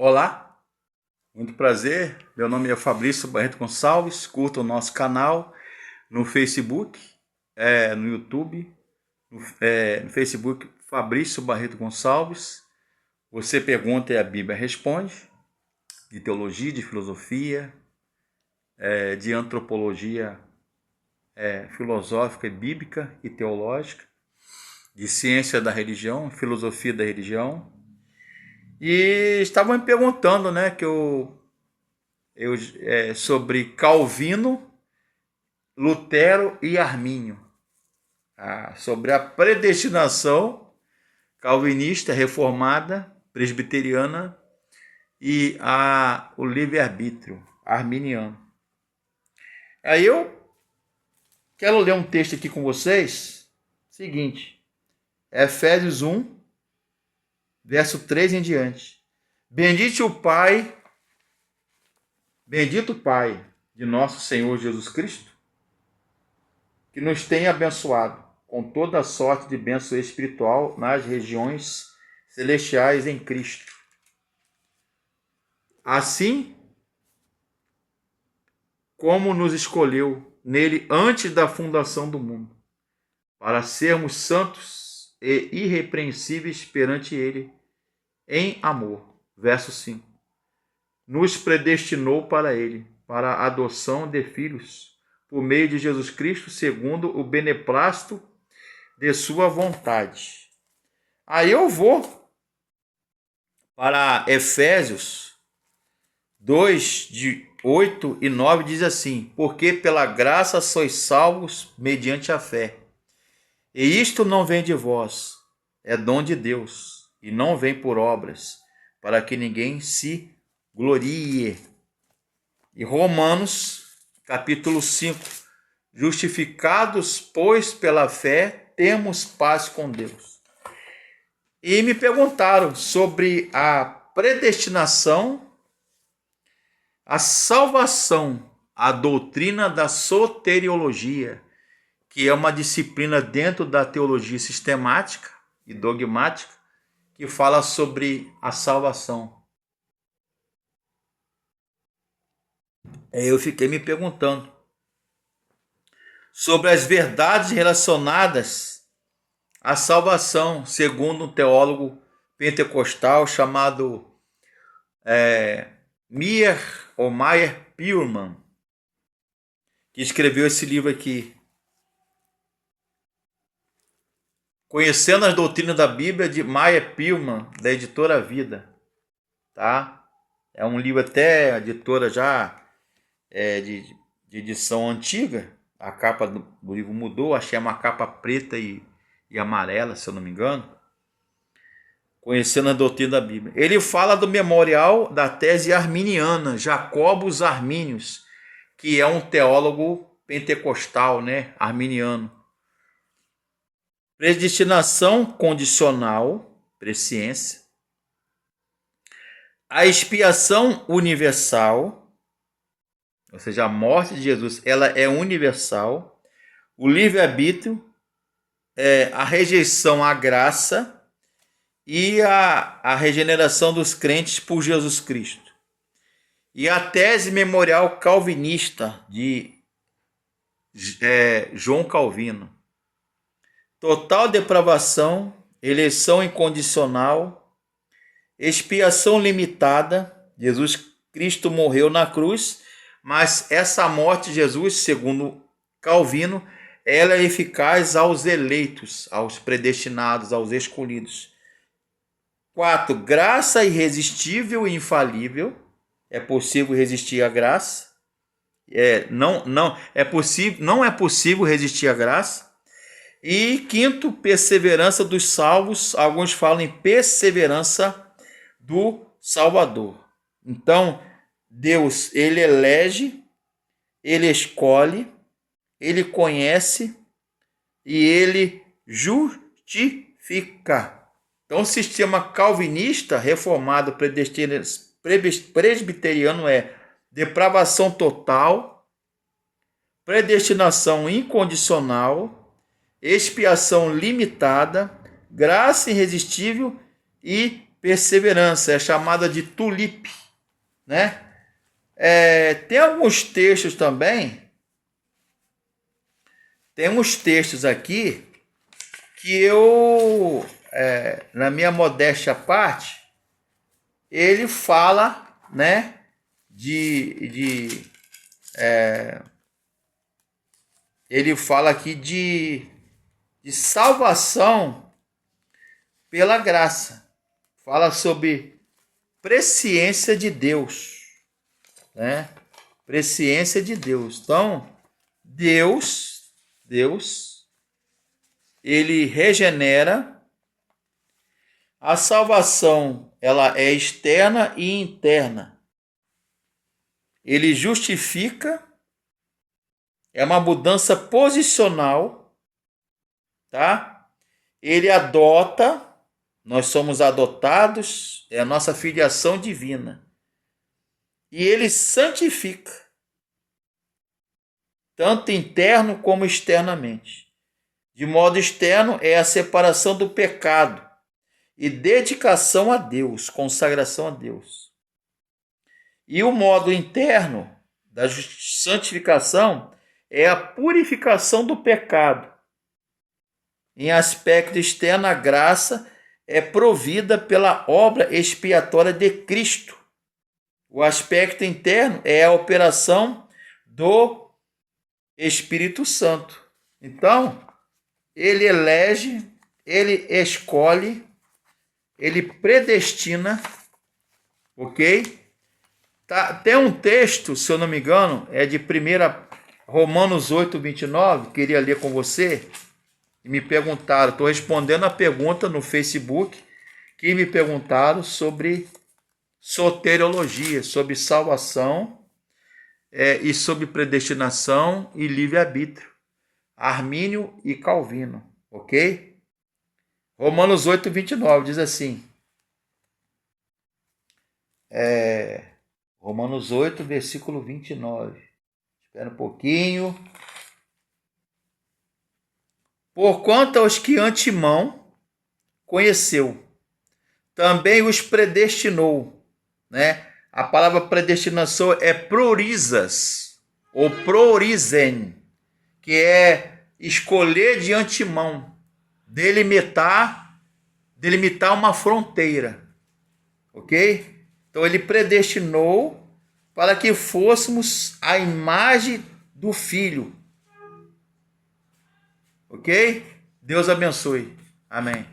Olá, muito prazer. Meu nome é Fabrício Barreto Gonçalves. Curta o nosso canal no Facebook, no YouTube, no Facebook Fabrício Barreto Gonçalves. Você pergunta e a Bíblia responde, de teologia, de filosofia, de antropologia filosófica e bíblica e teológica, de ciência da religião, filosofia da religião. E estavam me perguntando, né, sobre Calvino, Lutero e Armínio, sobre a predestinação calvinista, reformada, presbiteriana e o livre-arbítrio arminiano. Aí eu quero ler um texto aqui com vocês, seguinte, Efésios 1, verso 3 em diante. Bendito o Pai de nosso Senhor Jesus Cristo, que nos tem abençoado com toda a sorte de bênção espiritual nas regiões celestiais em Cristo. Assim como nos escolheu nele antes da fundação do mundo, para sermos santos e irrepreensíveis perante ele em amor. Verso 5. Nos predestinou para ele, para a adoção de filhos, por meio de Jesus Cristo, segundo o beneplácito de sua vontade. Aí eu vou para Efésios 2, de 8 e 9, diz assim: porque pela graça sois salvos mediante a fé. E isto não vem de vós, é dom de Deus, e não vem por obras, para que ninguém se glorie. E Romanos, capítulo 5, justificados, pois, pela fé, temos paz com Deus. E me perguntaram sobre a predestinação, a salvação, a doutrina da soteriologia, que é uma disciplina dentro da teologia sistemática e dogmática, que fala sobre a salvação. Eu fiquei me perguntando sobre as verdades relacionadas à salvação, segundo um teólogo pentecostal chamado Meyer Pearman, que escreveu esse livro aqui, Conhecendo as Doutrinas da Bíblia, de Meyer Pearman, da editora Vida. Tá? É um livro até, a editora já de edição antiga. A capa do livro mudou, achei uma capa preta e amarela, se eu não me engano. Conhecendo a Doutrina da Bíblia. Ele fala do memorial da tese arminiana, Jacobus Arminius, que é um teólogo pentecostal, né, arminiano. Predestinação condicional, presciência. A expiação universal, ou seja, a morte de Jesus, ela é universal. O livre-arbítrio, a rejeição à graça e a regeneração dos crentes por Jesus Cristo. E a tese memorial calvinista de João Calvino. Total depravação, eleição incondicional, expiação limitada. Jesus Cristo morreu na cruz, mas essa morte de Jesus, segundo Calvino, ela é eficaz aos eleitos, aos predestinados, aos escolhidos. 4. Graça irresistível e infalível. É possível resistir à graça. Não é possível resistir à graça. E 5. Perseverança dos salvos. Alguns falam em perseverança do Salvador. Então, Deus, ele elege, ele escolhe, ele conhece e ele justifica. Então, o sistema calvinista, reformado, presbiteriano é depravação total, predestinação incondicional, expiação limitada, graça irresistível e perseverança, é chamada de tulipe, né? Tem alguns textos também, tem uns textos aqui que eu, na minha modéstia parte, ele fala, né, ele fala aqui de salvação pela graça. Fala sobre presciência de Deus, né? Presciência de Deus. Então, Deus, ele regenera. A salvação, ela é externa e interna. Ele justifica, é uma mudança posicional, tá? Ele adota, nós somos adotados, é a nossa filiação divina. E ele santifica, tanto interno como externamente. De modo externo, é a separação do pecado e dedicação a Deus, consagração a Deus. E o modo interno da santificação é a purificação do pecado. Em aspecto externo, a graça é provida pela obra expiatória de Cristo. O aspecto interno é a operação do Espírito Santo. Então, ele elege, ele escolhe, ele predestina, ok? Tem um texto, se eu não me engano, é de 1 Romanos 8, 29, queria ler com você, e me perguntaram, estou respondendo a pergunta no Facebook, que me perguntaram sobre soteriologia, sobre salvação e sobre predestinação e livre-arbítrio, Armínio e Calvino, ok? Romanos 8, 29 diz assim, Romanos 8, versículo 29. Espera um pouquinho. Porquanto aos que antemão conheceu, também os predestinou, né? A palavra predestinação é prorizas, ou prorizen, que é escolher de antemão, delimitar uma fronteira, ok? Então ele predestinou para que fôssemos a imagem do Filho. Ok? Deus abençoe. Amém.